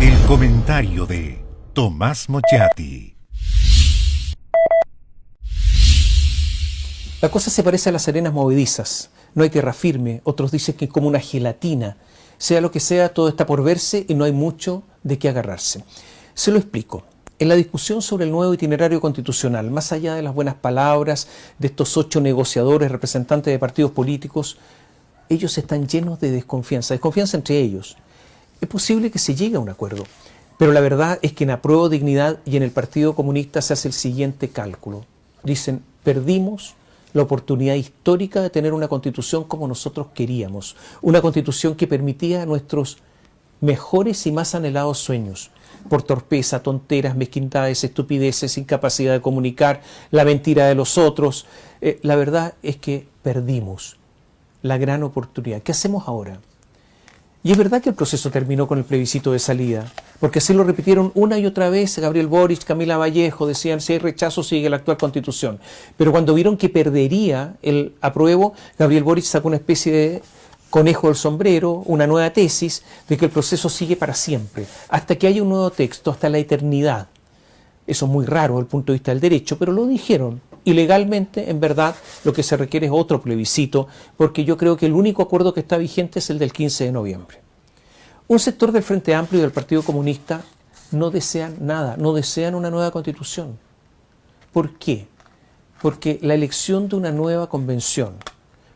El comentario de Tomás Mochati. La cosa se parece a las arenas movedizas. No hay tierra firme, otros dicen que es como una gelatina. Sea lo que sea, todo está por verse y no hay mucho de qué agarrarse. Se lo explico. En la discusión sobre el nuevo itinerario constitucional, más allá de las buenas palabras de estos 8 negociadores representantes de partidos políticos, ellos están llenos de desconfianza entre ellos. Es posible que se llegue a un acuerdo, pero la verdad es que en Apruebo Dignidad y en el Partido Comunista se hace el siguiente cálculo. Dicen, perdimos la oportunidad histórica de tener una constitución como nosotros queríamos, una constitución que permitía nuestros mejores y más anhelados sueños. Por torpeza, tonteras, mezquindades, estupideces, incapacidad de comunicar, la mentira de los otros. La verdad es que perdimos la gran oportunidad. ¿Qué hacemos ahora? Y es verdad que el proceso terminó con el plebiscito de salida, porque así lo repitieron una y otra vez Gabriel Boric, Camila Vallejo, decían si hay rechazo sigue la actual constitución. Pero cuando vieron que perdería el apruebo, Gabriel Boric sacó una especie de conejo del sombrero, una nueva tesis de que el proceso sigue para siempre, hasta que haya un nuevo texto, hasta la eternidad. Eso es muy raro desde el punto de vista del derecho, pero lo dijeron. Y legalmente, en verdad, lo que se requiere es otro plebiscito, porque yo creo que el único acuerdo que está vigente es el del 15 de noviembre. Un sector del Frente Amplio y del Partido Comunista no desean nada, no desean una nueva constitución. ¿Por qué? Porque la elección de una nueva convención,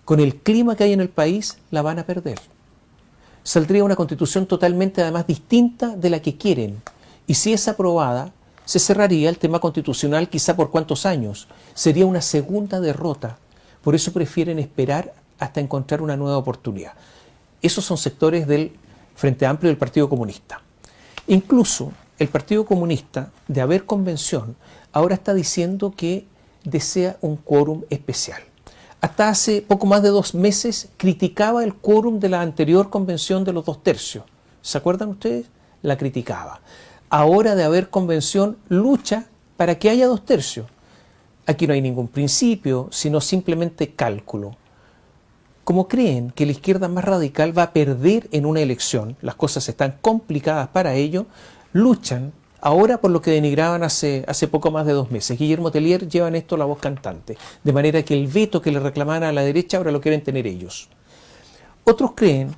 con el clima que hay en el país, la van a perder. Saldría una constitución totalmente, además, distinta de la que quieren. Y si es aprobada, se cerraría el tema constitucional quizá por cuántos años. Sería una segunda derrota. Por eso prefieren esperar hasta encontrar una nueva oportunidad. Esos son sectores del Frente Amplio y del Partido Comunista. Incluso el Partido Comunista, de haber convención, ahora está diciendo que desea un quórum especial. Hasta hace poco más de 2 meses criticaba el quórum de la anterior convención de los 2/3. ¿Se acuerdan ustedes? La criticaba. Ahora, de haber convención, lucha para que haya 2/3. Aquí no hay ningún principio, sino simplemente cálculo. Como creen que la izquierda más radical va a perder en una elección, las cosas están complicadas para ello, luchan ahora por lo que denigraban hace poco más de 2 meses. Guillermo Tellier lleva en esto la voz cantante, de manera que el veto que le reclamaban a la derecha ahora lo quieren tener ellos. Otros creen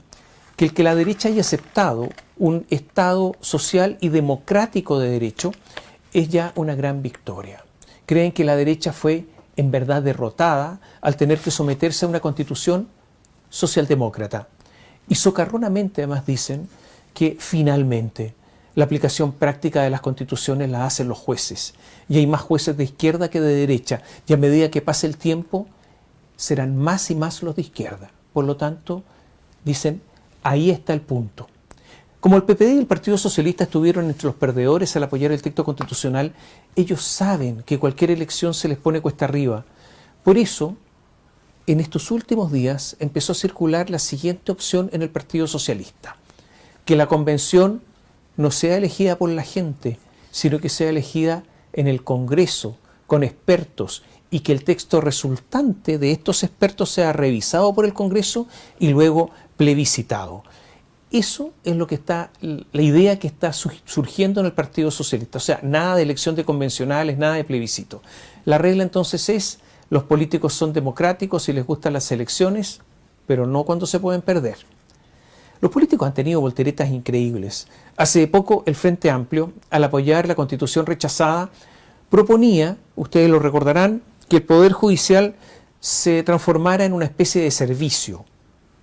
que el que la derecha haya aceptado un Estado social y democrático de derecho es ya una gran victoria. Creen que la derecha fue en verdad derrotada al tener que someterse a una constitución socialdemócrata. Y socarronamente además dicen que finalmente la aplicación práctica de las constituciones la hacen los jueces. Y hay más jueces de izquierda que de derecha. Y a medida que pase el tiempo serán más y más los de izquierda. Por lo tanto, dicen, ahí está el punto. Como el PPD y el Partido Socialista estuvieron entre los perdedores al apoyar el texto constitucional, ellos saben que cualquier elección se les pone cuesta arriba. Por eso, en estos últimos días empezó a circular la siguiente opción en el Partido Socialista: que la convención no sea elegida por la gente, sino que sea elegida en el Congreso, con expertos, y que el texto resultante de estos expertos sea revisado por el Congreso y luego plebiscitado. Eso es lo que está, la idea que está surgiendo en el Partido Socialista. O sea, nada de elección de convencionales, nada de plebiscito. La regla entonces es, los políticos son democráticos y les gustan las elecciones, pero no cuando se pueden perder. Los políticos han tenido volteretas increíbles. Hace poco el Frente Amplio, al apoyar la Constitución rechazada, proponía, ustedes lo recordarán, que el Poder Judicial se transformara en una especie de servicio,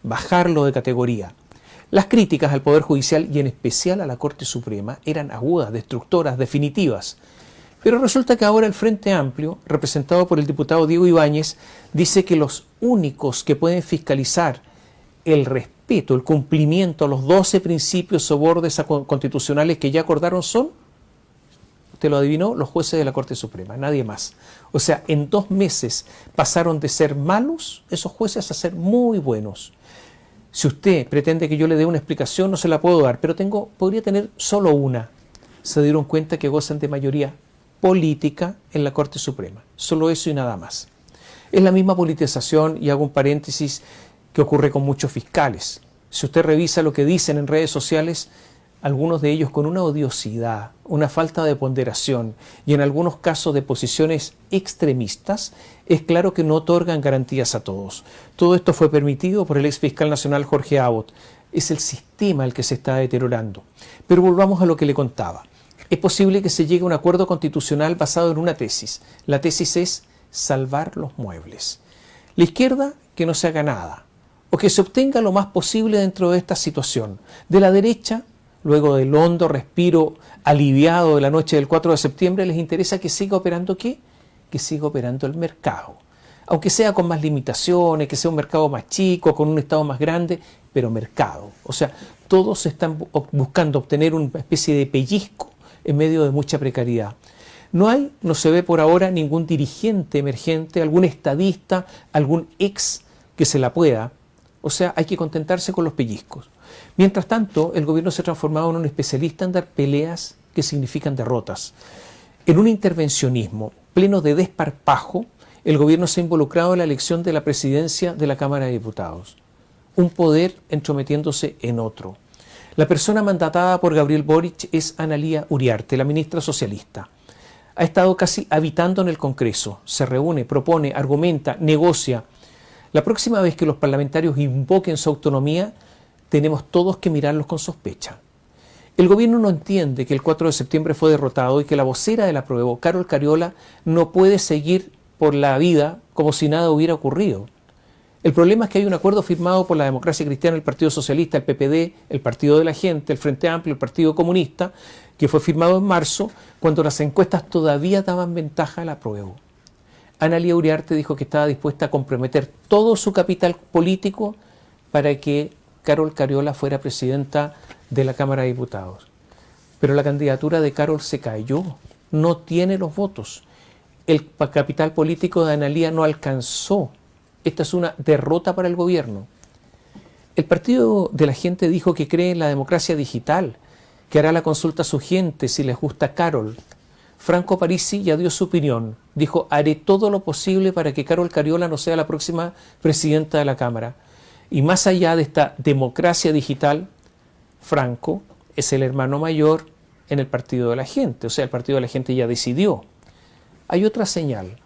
bajarlo de categoría. Las críticas al Poder Judicial y en especial a la Corte Suprema eran agudas, destructoras, definitivas. Pero resulta que ahora el Frente Amplio, representado por el diputado Diego Ibáñez, dice que los únicos que pueden fiscalizar el respeto, el cumplimiento a los 12 principios o bordes constitucionales que ya acordaron son, usted lo adivinó, los jueces de la Corte Suprema, nadie más. O sea, en 2 meses pasaron de ser malos esos jueces a ser muy buenos. Si usted pretende que yo le dé una explicación, no se la puedo dar, pero podría tener solo una. Se dieron cuenta que gozan de mayoría política en la Corte Suprema. Solo eso y nada más. Es la misma politización, y hago un paréntesis, que ocurre con muchos fiscales. Si usted revisa lo que dicen en redes sociales, algunos de ellos con una odiosidad, una falta de ponderación y en algunos casos de posiciones extremistas, es claro que no otorgan garantías a todos. Todo esto fue permitido por el ex fiscal nacional Jorge Abbott. Es el sistema el que se está deteriorando. Pero volvamos a lo que le contaba. Es posible que se llegue a un acuerdo constitucional basado en una tesis. La tesis es salvar los muebles. La izquierda, que no se haga nada, o que se obtenga lo más posible dentro de esta situación. De la derecha, luego del hondo respiro aliviado de la noche del 4 de septiembre, les interesa que siga operando ¿qué? Que siga operando el mercado. Aunque sea con más limitaciones, que sea un mercado más chico, con un Estado más grande, pero mercado. O sea, todos están buscando obtener una especie de pellizco en medio de mucha precariedad. No se ve por ahora ningún dirigente emergente, algún estadista, algún ex que se la pueda. O sea, hay que contentarse con los pellizcos. Mientras tanto, el gobierno se ha transformado en un especialista en dar peleas que significan derrotas. En un intervencionismo pleno de desparpajo, el gobierno se ha involucrado en la elección de la presidencia de la Cámara de Diputados. Un poder entrometiéndose en otro. La persona mandatada por Gabriel Boric es Analía Uriarte, la ministra socialista. Ha estado casi habitando en el Congreso. Se reúne, propone, argumenta, negocia. La próxima vez que los parlamentarios invoquen su autonomía, tenemos todos que mirarlos con sospecha. El gobierno no entiende que el 4 de septiembre fue derrotado y que la vocera del apruebo, Carol Cariola, no puede seguir por la vida como si nada hubiera ocurrido. El problema es que hay un acuerdo firmado por la Democracia Cristiana, el Partido Socialista, el PPD, el Partido de la Gente, el Frente Amplio, el Partido Comunista, que fue firmado en marzo, cuando las encuestas todavía daban ventaja al apruebo. Analía Uriarte dijo que estaba dispuesta a comprometer todo su capital político para que Carol Cariola fuera presidenta de la Cámara de Diputados. Pero la candidatura de Carol se cayó, no tiene los votos. El capital político de Analía no alcanzó. Esta es una derrota para el gobierno. El Partido de la Gente dijo que cree en la democracia digital, que hará la consulta a su gente si les gusta Carol. Franco Parisi ya dio su opinión. Dijo, haré todo lo posible para que Carol Cariola no sea la próxima presidenta de la Cámara. Y más allá de esta democracia digital, Franco es el hermano mayor en el Partido de la Gente. O sea, el Partido de la Gente ya decidió. Hay otra señal.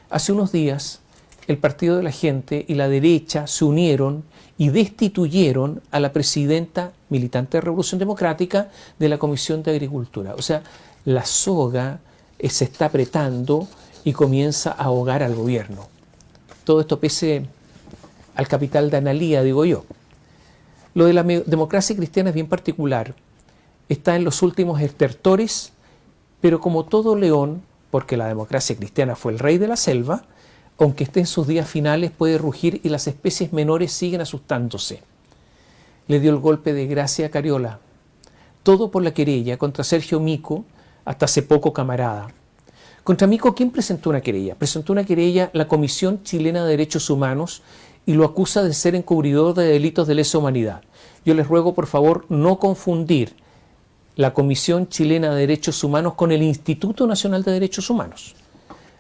Hace unos días, el Partido de la Gente y la derecha se unieron y destituyeron a la presidenta militante de Revolución Democrática de la Comisión de Agricultura. O sea, la soga se está apretando y comienza a ahogar al gobierno. Todo esto pese al capital de Analía, digo yo. Lo de la democracia cristiana es bien particular. Está en los últimos estertores, pero como todo león, porque la democracia cristiana fue el rey de la selva, aunque esté en sus días finales puede rugir y las especies menores siguen asustándose. Le dio el golpe de gracia a Cariola. Todo por la querella contra Sergio Mico, hasta hace poco camarada. Contra Mico, ¿quién presentó una querella? Presentó una querella la Comisión Chilena de Derechos Humanos y lo acusa de ser encubridor de delitos de lesa humanidad. Yo les ruego, por favor, no confundir la Comisión Chilena de Derechos Humanos con el Instituto Nacional de Derechos Humanos.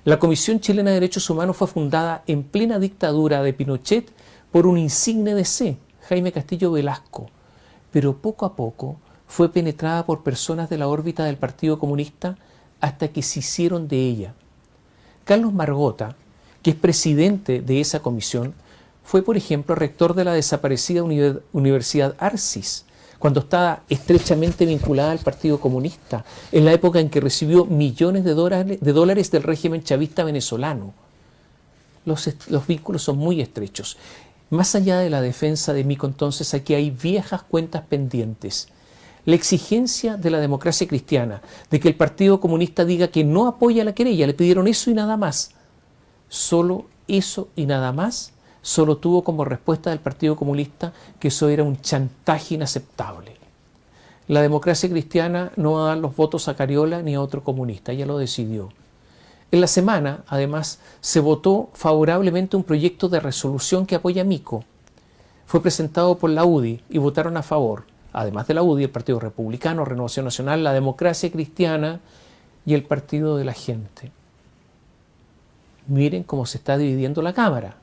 La Comisión Chilena de Derechos Humanos fue fundada en plena dictadura de Pinochet por un insigne DC, Jaime Castillo Velasco, pero poco a poco fue penetrada por personas de la órbita del Partido Comunista hasta que se hicieron de ella. Carlos Margota, que es presidente de esa comisión, fue, por ejemplo, rector de la desaparecida Universidad Arcis, cuando estaba estrechamente vinculada al Partido Comunista, en la época en que recibió millones de dólares del régimen chavista venezolano. Los vínculos son muy estrechos. Más allá de la defensa de Mico, entonces, aquí hay viejas cuentas pendientes. La exigencia de la democracia cristiana, de que el Partido Comunista diga que no apoya la querella, le pidieron eso y nada más. Solo eso y nada más, solo tuvo como respuesta del Partido Comunista que eso era un chantaje inaceptable. La democracia cristiana no va a dar los votos a Cariola ni a otro comunista, ella lo decidió. En la semana, además, se votó favorablemente un proyecto de resolución que apoya a Mico. Fue presentado por la UDI y votaron a favor, además de la UDI, el Partido Republicano, Renovación Nacional, la Democracia Cristiana y el Partido de la Gente. Miren cómo se está dividiendo la Cámara.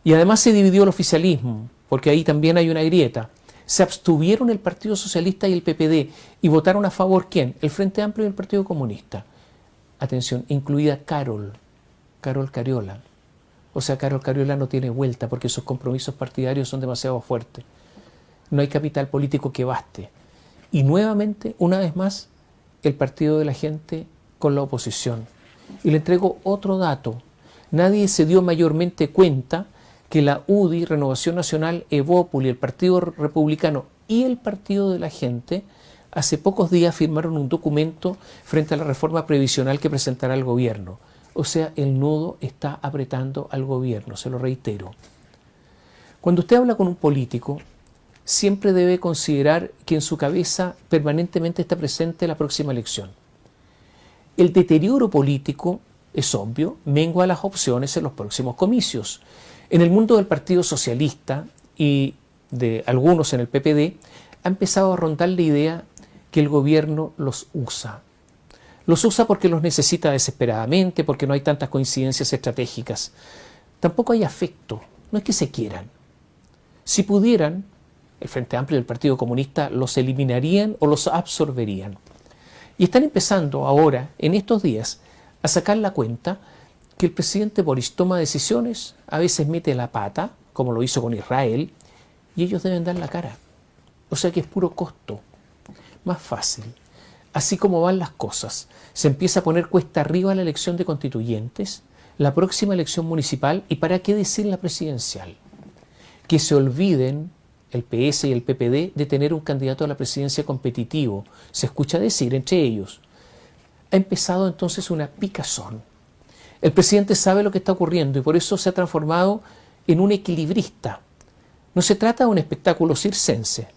Y además se dividió el oficialismo, porque ahí también hay una grieta. Se abstuvieron el Partido Socialista y el PPD y votaron a favor, ¿quién? El Frente Amplio y el Partido Comunista. Atención, incluida Carol Cariola. O sea, Carol Cariola no tiene vuelta porque sus compromisos partidarios son demasiado fuertes. No hay capital político que baste. Y nuevamente, una vez más, el Partido de la Gente con la oposición. Y le entrego otro dato. Nadie se dio mayormente cuenta que la UDI, Renovación Nacional, Evópoli, el Partido Republicano y el Partido de la Gente hace pocos días firmaron un documento frente a la reforma previsional que presentará el gobierno. O sea, el nudo está apretando al gobierno, se lo reitero. Cuando usted habla con un político, siempre debe considerar que en su cabeza permanentemente está presente la próxima elección. El deterioro político, es obvio, mengua las opciones en los próximos comicios. En el mundo del Partido Socialista y de algunos en el PPD, ha empezado a rondar la idea que el gobierno los usa. Los usa porque los necesita desesperadamente, porque no hay tantas coincidencias estratégicas. Tampoco hay afecto, no es que se quieran. Si pudieran, el Frente Amplio y el Partido Comunista los eliminarían o los absorberían. Y están empezando ahora, en estos días, a sacar la cuenta que el presidente Boris toma decisiones, a veces mete la pata, como lo hizo con Israel, y ellos deben dar la cara. O sea que es puro costo. Más fácil. Así como van las cosas, se empieza a poner cuesta arriba la elección de constituyentes, la próxima elección municipal y para qué decir la presidencial. Que se olviden el PS y el PPD de tener un candidato a la presidencia competitivo. Se escucha decir entre ellos. Ha empezado entonces una picazón. El presidente sabe lo que está ocurriendo y por eso se ha transformado en un equilibrista. No se trata de un espectáculo circense,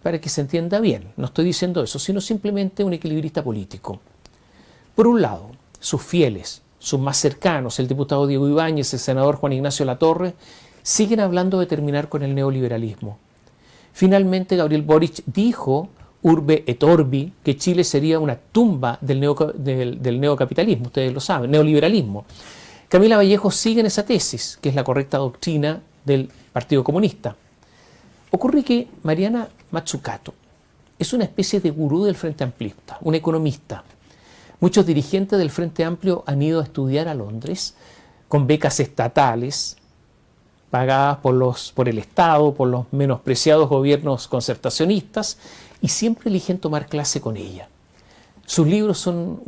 para que se entienda bien, no estoy diciendo eso, sino simplemente un equilibrista político. Por un lado, sus fieles, sus más cercanos, el diputado Diego Ibáñez, el senador Juan Ignacio Latorre, siguen hablando de terminar con el neoliberalismo. Finalmente, Gabriel Boric dijo, urbe et orbi, que Chile sería una tumba del neocapitalismo, ustedes lo saben, neoliberalismo. Camila Vallejo sigue en esa tesis, que es la correcta doctrina del Partido Comunista. Ocurre que Mariana Mazzucato es una especie de gurú del Frente Amplista, un economista. Muchos dirigentes del Frente Amplio han ido a estudiar a Londres con becas estatales, pagadas por el Estado, por los menospreciados gobiernos concertacionistas, y siempre eligen tomar clase con ella. Sus libros son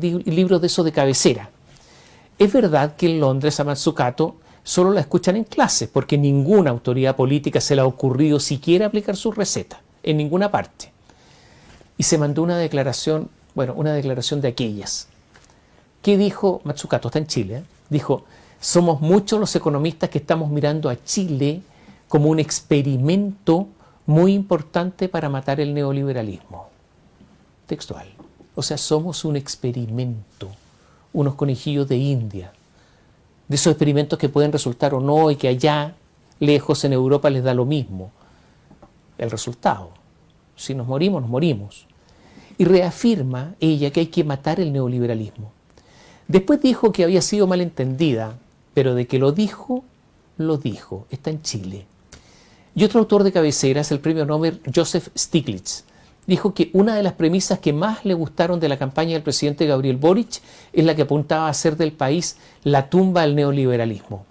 libros de esos de cabecera. Es verdad que en Londres a Mazzucato solo la escuchan en clases, porque ninguna autoridad política se le ha ocurrido siquiera aplicar su receta, en ninguna parte. Y se mandó una declaración de aquellas. ¿Qué dijo Mazzucato? Está en Chile, ¿eh? Dijo, somos muchos los economistas que estamos mirando a Chile como un experimento muy importante para matar el neoliberalismo. Textual. O sea, somos un experimento, unos conejillos de India. De esos experimentos que pueden resultar o no y que allá, lejos en Europa, les da lo mismo. El resultado. Si nos morimos, nos morimos. Y reafirma ella que hay que matar el neoliberalismo. Después dijo que había sido malentendida, pero de que lo dijo. Está en Chile. Y otro autor de cabecera es el premio Nobel Joseph Stiglitz. Dijo que una de las premisas que más le gustaron de la campaña del presidente Gabriel Boric es la que apuntaba a hacer del país la tumba del neoliberalismo.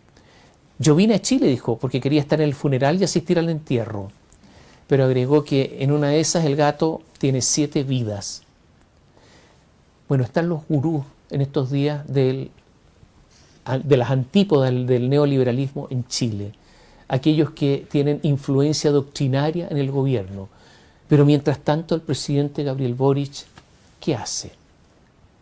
Yo vine a Chile, dijo, porque quería estar en el funeral y asistir al entierro. Pero agregó que en una de esas el gato tiene 7 vidas. Bueno, están los gurús en estos días de las antípodas del neoliberalismo en Chile. Aquellos que tienen influencia doctrinaria en el gobierno. Pero mientras tanto el presidente Gabriel Boric, ¿qué hace?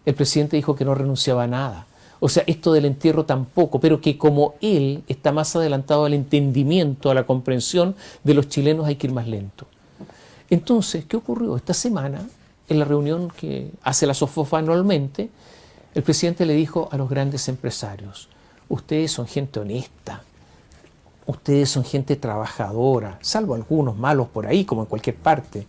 El presidente dijo que no renunciaba a nada. O sea, esto del entierro tampoco, pero que como él está más adelantado al entendimiento, a la comprensión de los chilenos, hay que ir más lento. Entonces, ¿qué ocurrió? Esta semana, en la reunión que hace la SOFOFA anualmente, el presidente le dijo a los grandes empresarios, ustedes son gente honesta, ustedes son gente trabajadora, salvo algunos malos por ahí, como en cualquier parte.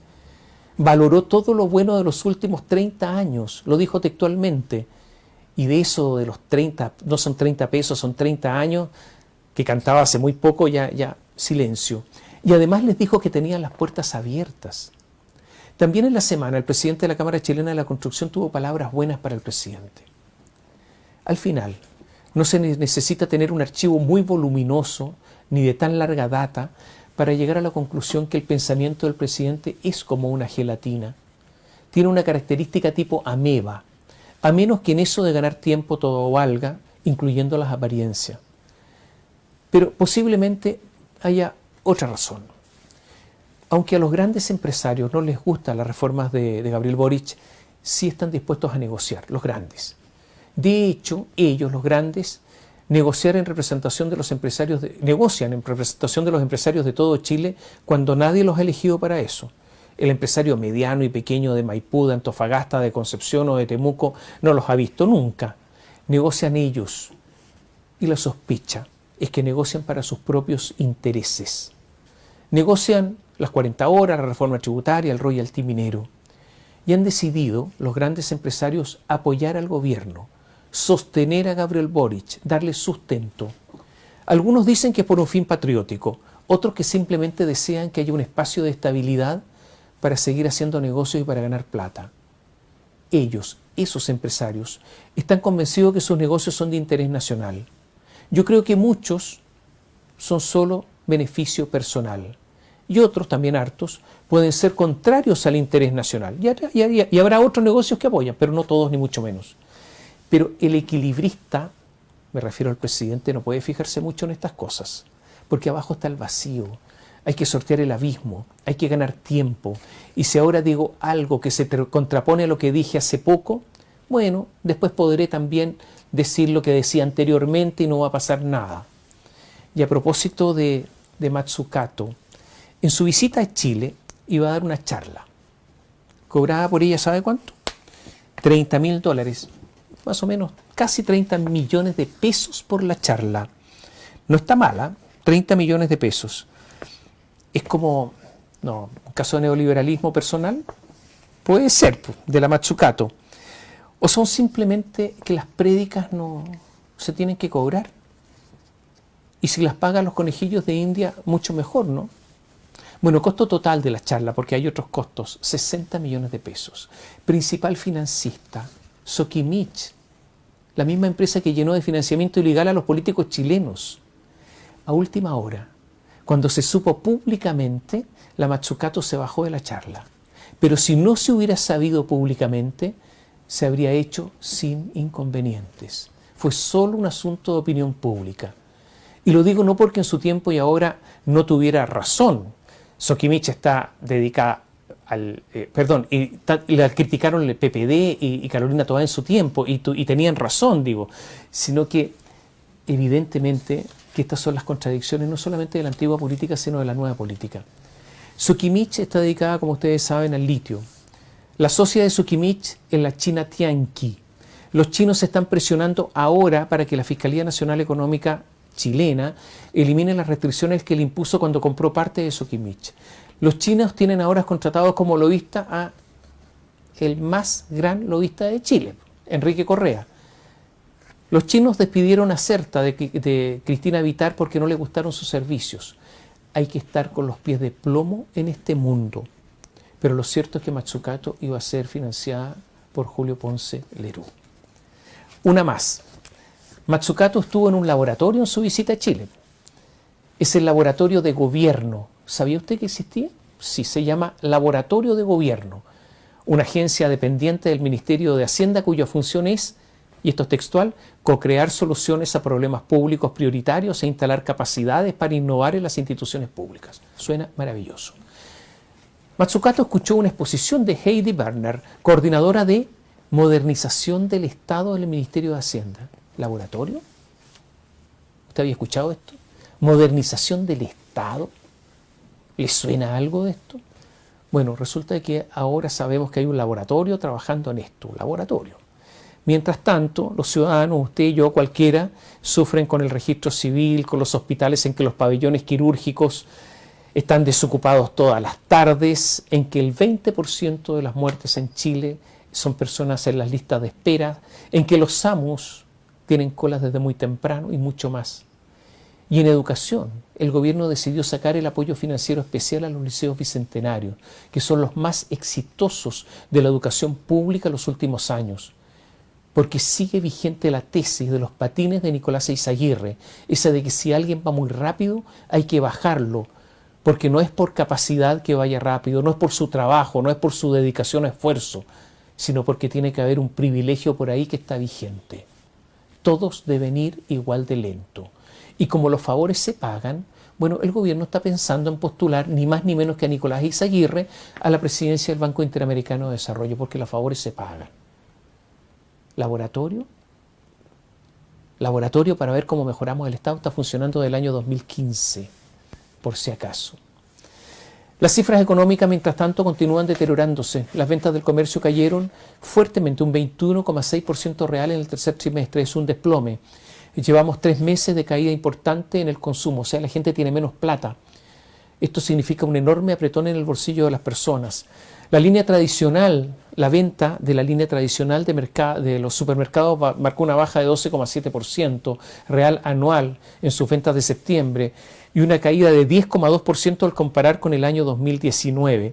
Valoró todo lo bueno de los últimos 30 años, lo dijo textualmente. Y de eso de los 30, no son 30 pesos, son 30 años, que cantaba hace muy poco, ya silencio. Y además les dijo que tenían las puertas abiertas. También en la semana el presidente de la Cámara Chilena de la Construcción tuvo palabras buenas para el presidente. Al final, no se necesita tener un archivo muy voluminoso ni de tan larga data para llegar a la conclusión que el pensamiento del presidente es como una gelatina. Tiene una característica tipo ameba, a menos que en eso de ganar tiempo todo valga, incluyendo las apariencias. Pero posiblemente haya otra razón. Aunque a los grandes empresarios no les gustan las reformas de Gabriel Boric, sí están dispuestos a negociar, los grandes. De hecho, ellos, los grandes, negocian en representación de los empresarios de todo Chile cuando nadie los ha elegido para eso. El empresario mediano y pequeño de Maipú, de Antofagasta, de Concepción o de Temuco no los ha visto nunca. Negocian ellos. Y la sospecha es que negocian para sus propios intereses. Negocian las 40 horas, la reforma tributaria, el royalty minero. Y han decidido los grandes empresarios apoyar al gobierno, sostener a Gabriel Boric, darle sustento. Algunos dicen que es por un fin patriótico, otros que simplemente desean que haya un espacio de estabilidad para seguir haciendo negocios y para ganar plata. Ellos, esos empresarios, están convencidos que sus negocios son de interés nacional. Yo creo que muchos son solo beneficio personal y otros, también hartos, pueden ser contrarios al interés nacional. Y habrá otros negocios que apoyan, pero no todos ni mucho menos. Pero el equilibrista, me refiero al presidente, no puede fijarse mucho en estas cosas, porque abajo está el vacío. Hay que sortear el abismo, hay que ganar tiempo. Y si ahora digo algo que se contrapone a lo que dije hace poco, bueno, después podré también decir lo que decía anteriormente y no va a pasar nada. Y a propósito de Mazzucato, en su visita a Chile iba a dar una charla. Cobraba por ella, ¿sabe cuánto? $30.000, más o menos, casi 30 millones de pesos por la charla. No está mala, 30 millones de pesos. Es como, no, un caso de neoliberalismo personal, puede ser, de la Mazzucato. O son simplemente que las prédicas no se tienen que cobrar. Y si las pagan los conejillos de India, mucho mejor, ¿no? Bueno, costo total de la charla, porque hay otros costos, 60 millones de pesos. Principal financista, Sokimich, la misma empresa que llenó de financiamiento ilegal a los políticos chilenos. A última hora, cuando se supo públicamente, la Mazzucato se bajó de la charla. Pero si no se hubiera sabido públicamente, se habría hecho sin inconvenientes. Fue solo un asunto de opinión pública. Y lo digo no porque en su tiempo y ahora no tuviera razón. Sokimich está dedicada al... la criticaron el PPD y Carolina Toá en su tiempo, y tenían razón, digo. Sino que, evidentemente, que estas son las contradicciones no solamente de la antigua política, sino de la nueva política. Sokimich está dedicada, como ustedes saben, al litio. La socia de Sokimich es la China Tianqi. Los chinos se están presionando ahora para que la Fiscalía Nacional Económica chilena elimine las restricciones que le impuso cuando compró parte de Sokimich. Los chinos tienen ahora contratados como lobista a el más gran lobista de Chile, Enrique Correa. Los chinos despidieron a Certa de Cristina Vitar porque no le gustaron sus servicios. Hay que estar con los pies de plomo en este mundo. Pero lo cierto es que Mazzucato iba a ser financiada por Julio Ponce Lerú. Una más. Mazzucato estuvo en un laboratorio en su visita a Chile. Es el laboratorio de gobierno. ¿Sabía usted que existía? Sí, se llama Laboratorio de Gobierno, una agencia dependiente del Ministerio de Hacienda cuya función es, y esto es textual, co-crear soluciones a problemas públicos prioritarios e instalar capacidades para innovar en las instituciones públicas. Suena maravilloso. Mazzucato escuchó una exposición de Heidi Berner, coordinadora de modernización del Estado del Ministerio de Hacienda. ¿Laboratorio? ¿Usted había escuchado esto? ¿Modernización del Estado? ¿Le suena algo de esto? Bueno, resulta que ahora sabemos que hay un laboratorio trabajando en esto, un laboratorio. Mientras tanto, los ciudadanos, usted, yo, cualquiera, sufren con el registro civil, con los hospitales en que los pabellones quirúrgicos están desocupados todas las tardes, en que el 20% de las muertes en Chile son personas en las listas de espera, en que los SAMUs tienen colas desde muy temprano y mucho más. Y en educación, el gobierno decidió sacar el apoyo financiero especial a los liceos bicentenarios, que son los más exitosos de la educación pública en los últimos años, porque sigue vigente la tesis de los patines de Nicolás Eizaguirre, esa de que si alguien va muy rápido hay que bajarlo, porque no es por capacidad que vaya rápido, no es por su trabajo, no es por su dedicación o esfuerzo, sino porque tiene que haber un privilegio por ahí que está vigente. Todos deben ir igual de lento. Y como los favores se pagan, bueno, el gobierno está pensando en postular ni más ni menos que a Nicolás Eizaguirre a la presidencia del Banco Interamericano de Desarrollo, porque los favores se pagan. ¿Laboratorio? Laboratorio para ver cómo mejoramos el Estado está funcionando del año 2015, por si acaso. Las cifras económicas, mientras tanto, continúan deteriorándose. Las ventas del comercio cayeron fuertemente, un 21,6% real en el tercer trimestre. Es un desplome. Llevamos 3 meses de caída importante en el consumo, o sea, la gente tiene menos plata. Esto significa un enorme apretón en el bolsillo de las personas. La línea tradicional, la venta de la línea tradicional de los supermercados marcó una baja de 12,7% real anual en sus ventas de septiembre y una caída de 10,2% al comparar con el año 2019.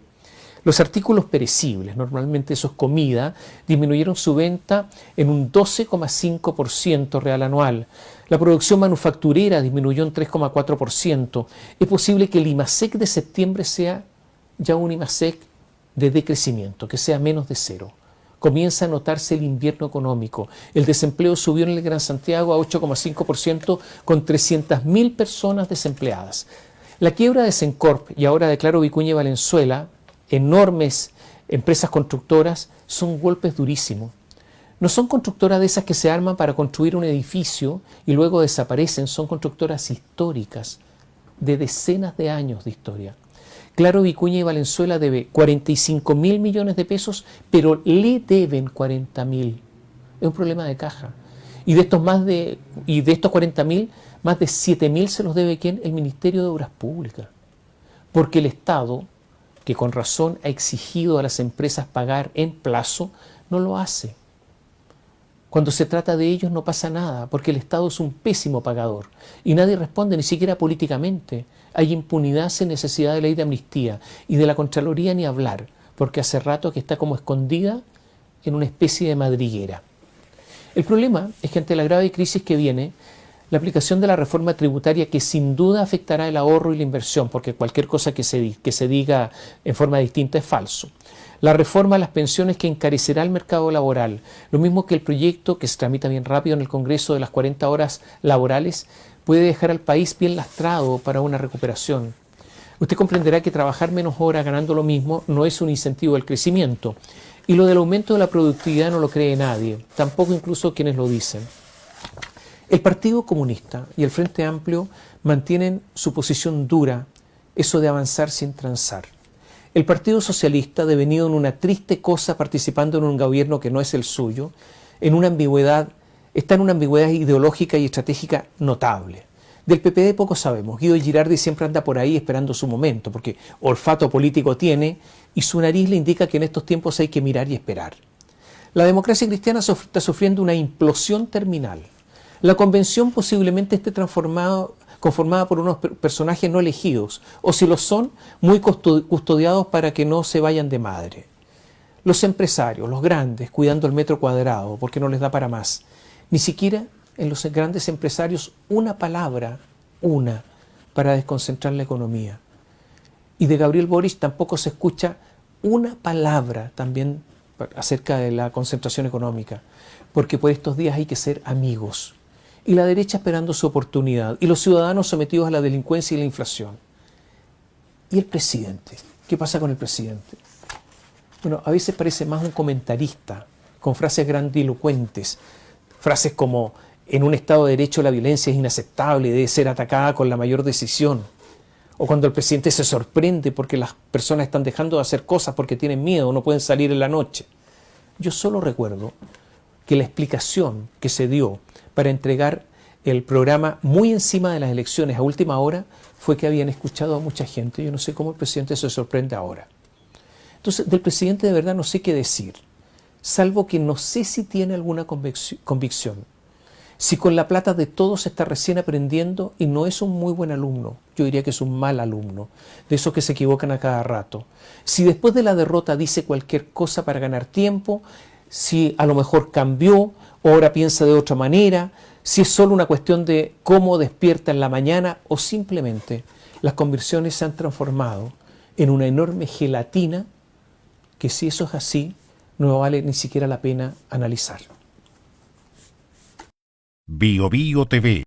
Los artículos perecibles, normalmente eso es comida, disminuyeron su venta en un 12,5% real anual. La producción manufacturera disminuyó en 3,4%. Es posible que el IMASEC de septiembre sea ya un IMASEC de decrecimiento, que sea menos de cero. Comienza a notarse el invierno económico. El desempleo subió en el Gran Santiago a 8,5% con 300.000 personas desempleadas. La quiebra de Sencorp y ahora de Claro Vicuña y Valenzuela, enormes empresas constructoras, son golpes durísimos. No son constructoras de esas que se arman para construir un edificio y luego desaparecen, son constructoras históricas, de decenas de años de historia. Claro Vicuña y Valenzuela debe 45.000 millones de pesos, pero le deben 40.000. Es un problema de caja. Y de estos 40.000, más de 7.000 se los debe ¿quién? El Ministerio de Obras Públicas. Porque el Estado, que con razón ha exigido a las empresas pagar en plazo, no lo hace. Cuando se trata de ellos no pasa nada, porque el Estado es un pésimo pagador y nadie responde, ni siquiera políticamente. Hay impunidad sin necesidad de ley de amnistía y de la Contraloría ni hablar, porque hace rato que está como escondida en una especie de madriguera. El problema es que ante la grave crisis que viene, la aplicación de la reforma tributaria, que sin duda afectará el ahorro y la inversión, porque cualquier cosa que se diga en forma distinta es falso. La reforma a las pensiones, que encarecerá el mercado laboral, lo mismo que el proyecto que se tramita bien rápido en el Congreso de las 40 horas laborales, puede dejar al país bien lastrado para una recuperación. Usted comprenderá que trabajar menos horas ganando lo mismo no es un incentivo al crecimiento. Y lo del aumento de la productividad no lo cree nadie, tampoco incluso quienes lo dicen. El Partido Comunista y el Frente Amplio mantienen su posición dura, eso de avanzar sin transar. El Partido Socialista, devenido en una triste cosa participando en un gobierno que no es el suyo, está en una ambigüedad ideológica y estratégica notable. Del PPD poco sabemos. Guido Girardi siempre anda por ahí esperando su momento, porque olfato político tiene y su nariz le indica que en estos tiempos hay que mirar y esperar. La democracia cristiana está sufriendo una implosión terminal. La convención posiblemente esté conformada por unos personajes no elegidos, o si lo son, muy custodiados para que no se vayan de madre. Los empresarios, los grandes, cuidando el metro cuadrado, porque no les da para más. Ni siquiera en los grandes empresarios una palabra, para desconcentrar la economía. Y de Gabriel Boric tampoco se escucha una palabra también acerca de la concentración económica, porque por estos días hay que ser amigos. Y la derecha esperando su oportunidad, y los ciudadanos sometidos a la delincuencia y la inflación. ¿Y el presidente? ¿Qué pasa con el presidente? Bueno, a veces parece más un comentarista, con frases grandilocuentes, frases como: en un Estado de Derecho la violencia es inaceptable y debe ser atacada con la mayor decisión. O cuando el presidente se sorprende porque las personas están dejando de hacer cosas porque tienen miedo, no pueden salir en la noche. Yo solo recuerdo que la explicación que se dio para entregar el programa muy encima de las elecciones a última hora fue que habían escuchado a mucha gente. Yo no sé cómo el presidente se sorprende ahora. Entonces, del presidente de verdad no sé qué decir, salvo que no sé si tiene alguna convicción. Si con la plata de todos está recién aprendiendo y no es un muy buen alumno, yo diría que es un mal alumno, de esos que se equivocan a cada rato. Si después de la derrota dice cualquier cosa para ganar tiempo, si a lo mejor cambió o ahora piensa de otra manera, si es solo una cuestión de cómo despierta en la mañana o simplemente las convicciones se han transformado en una enorme gelatina que si eso es así, no vale ni siquiera la pena analizar. Bio Bio TV.